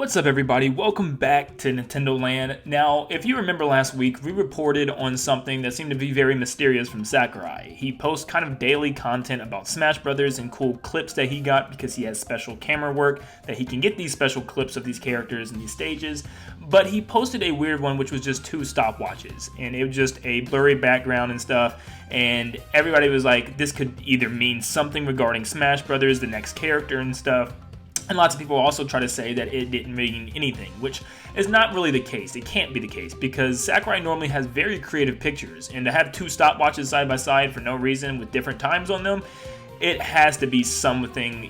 What's up everybody, welcome back to Nintendo Land. Now, if you remember last week, we reported on something that seemed to be very mysterious from Sakurai. He posts kind of daily content about Smash Brothers and cool clips that he got because he has special camera work that he can get these special clips of these characters and these stages. But he posted a weird one which was just two stopwatches, and it was just a blurry background and stuff, and everybody was like, this could either mean something regarding Smash Brothers, the next character and stuff. And lots of people also try to say that it didn't mean anything, which is not really the case. It can't be the case because Sakurai normally has very creative pictures, and to have two stopwatches side by side for no reason with different times on them, it has to be something,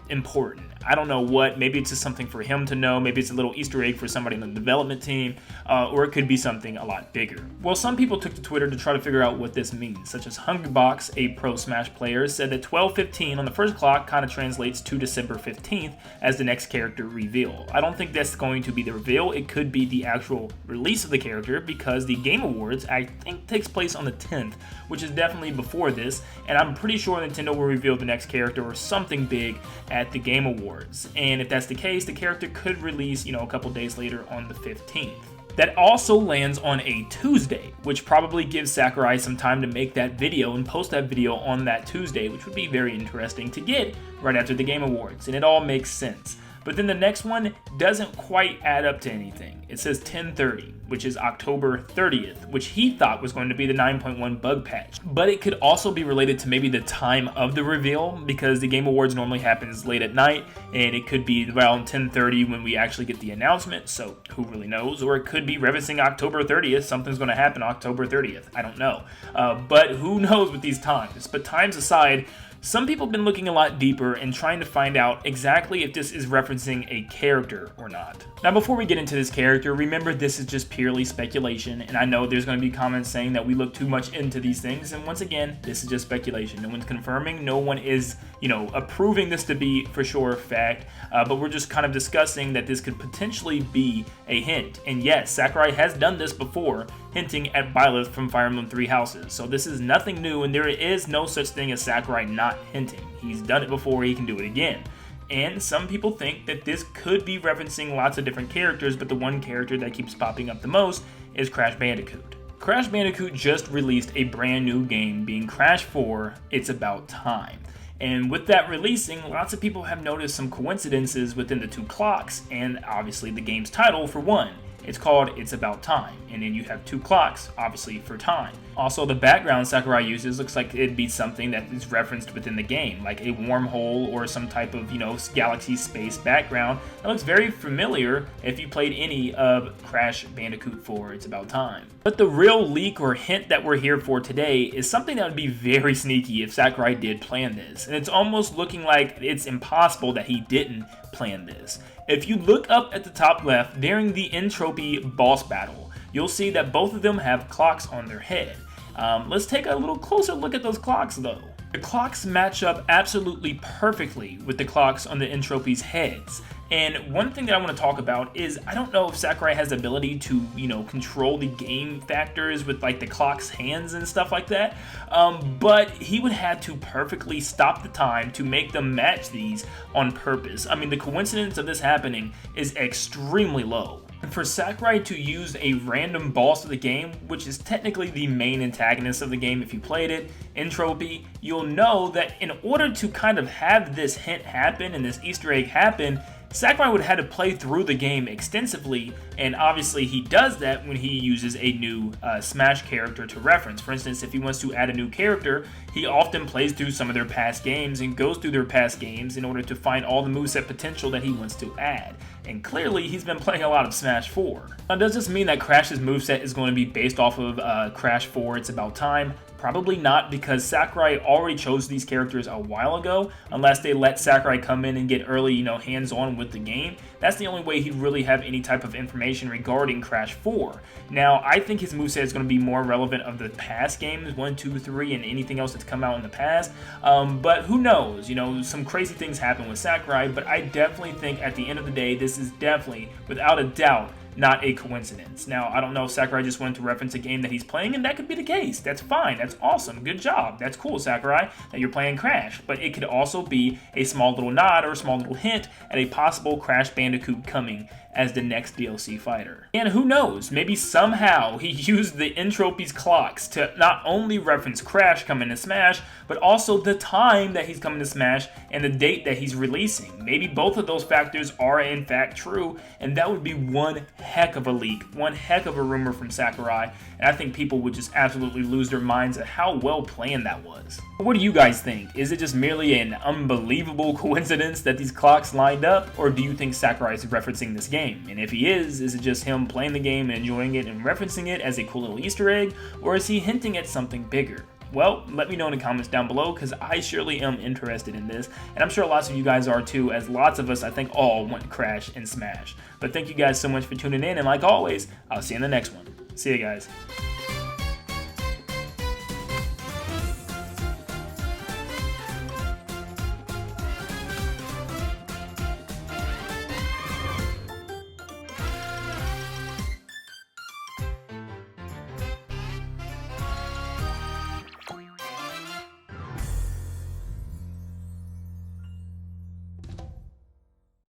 important. I don't know what, maybe it's just something for him to know, maybe it's a little Easter egg for somebody in the development team, or it could be something a lot bigger. Well, some people took to Twitter to try to figure out what this means, such as Hungrybox, a pro Smash player, said that 12:15 on the first clock kind of translates to December 15th as the next character reveal. I don't think that's going to be the reveal, it could be the actual release of the character because the Game Awards, I think, takes place on the 10th, which is definitely before this, and I'm pretty sure Nintendo will reveal the next character or something big at the Game Awards. And if that's the case, the character could release, a couple days later on the 15th. That also lands on a Tuesday, which probably gives Sakurai some time to make that video and post that video on that Tuesday, which would be very interesting to get right after the Game Awards, and it all makes sense. But then the next one doesn't quite add up to anything. It says 10:30, which is October 30th, which he thought was going to be the 9.1 bug patch. But it could also be related to maybe the time of the reveal, because the Game Awards normally happens late at night, and it could be around 10:30 when we actually get the announcement, so who really knows? Or it could be referencing October 30th, something's going to happen October 30th, I don't know. But who knows with these times? But times aside, some people have been looking a lot deeper and trying to find out exactly if this is referencing a character or not. Now, before we get into this character, remember this is just purely speculation, and I know there's going to be comments saying that we look too much into these things, and once again, this is just speculation. No one's confirming, no one is, approving this to be for sure fact, but we're just kind of discussing that this could potentially be a hint. And yes, Sakurai has done this before, hinting at Byleth from Fire Emblem Three Houses, so this is nothing new, and there is no such thing as Sakurai not hinting. He's done it before, he can do it again. And some people think that this could be referencing lots of different characters, but the one character that keeps popping up the most is Crash Bandicoot. Crash Bandicoot just released a brand new game, being Crash 4, It's About Time. And with that releasing, lots of people have noticed some coincidences within the two clocks, and obviously the game's title for one. It's called It's About Time, and then you have two clocks, obviously, for time. Also, the background Sakurai uses looks like it'd be something that is referenced within the game, like a wormhole or some type of, galaxy space background. That looks very familiar if you played any of Crash Bandicoot 4, It's About Time. But the real leak or hint that we're here for today is something that would be very sneaky if Sakurai did plan this, and it's almost looking like it's impossible that he didn't plan this. If you look up at the top left during the Entropy boss battle, you'll see that both of them have clocks on their head. Let's take a little closer look at those clocks though. The clocks match up absolutely perfectly with the clocks on the Entropy's heads. And one thing that I want to talk about is I don't know if Sakurai has the ability to, control the game factors with like the clock's hands and stuff like that. But he would have to perfectly stop the time to make them match these on purpose. I mean, the coincidence of this happening is extremely low. For Sakurai to use a random boss of the game, which is technically the main antagonist of the game if you played it, Entropy, you'll know that in order to kind of have this hint happen and this Easter egg happen, Sakurai would have had to play through the game extensively, and obviously he does that when he uses a new Smash character to reference. For instance, if he wants to add a new character, he often plays through some of their past games and goes through their past games in order to find all the moveset potential that he wants to add. And clearly, he's been playing a lot of Smash 4. Now, does this mean that Crash's moveset is going to be based off of Crash 4, It's About Time? Probably not, because Sakurai already chose these characters a while ago, unless they let Sakurai come in and get early, hands-on with the game. That's the only way he'd really have any type of information regarding Crash 4. Now, I think his moveset is going to be more relevant of the past games, 1, 2, 3, and anything else that's come out in the past. But who knows? Some crazy things happen with Sakurai, but I definitely think at the end of the day, this is definitely, without a doubt, not a coincidence. Now, I don't know if Sakurai just wanted to reference a game that he's playing, and that could be the case. That's fine. That's awesome. Good job. That's cool, Sakurai, that you're playing Crash. But it could also be a small little nod or a small little hint at a possible Crash Bandicoot coming as the next DLC fighter. And who knows, maybe somehow he used the Entropy's clocks to not only reference Crash coming to Smash, but also the time that he's coming to Smash and the date that he's releasing. Maybe both of those factors are in fact true, and that would be one heck of a leak, one heck of a rumor from Sakurai, and I think people would just absolutely lose their minds at how well planned that was. But what do you guys think? Is it just merely an unbelievable coincidence that these clocks lined up, or do you think Sakurai is referencing this game? And if he is it just him playing the game and enjoying it and referencing it as a cool little Easter egg, or is he hinting at something bigger? Well, let me know in the comments down below, because I surely am interested in this, and I'm sure lots of you guys are too, as lots of us, I think, all want Crash and Smash. But thank you guys so much for tuning in, and like always, I'll see you in the next one. See you guys.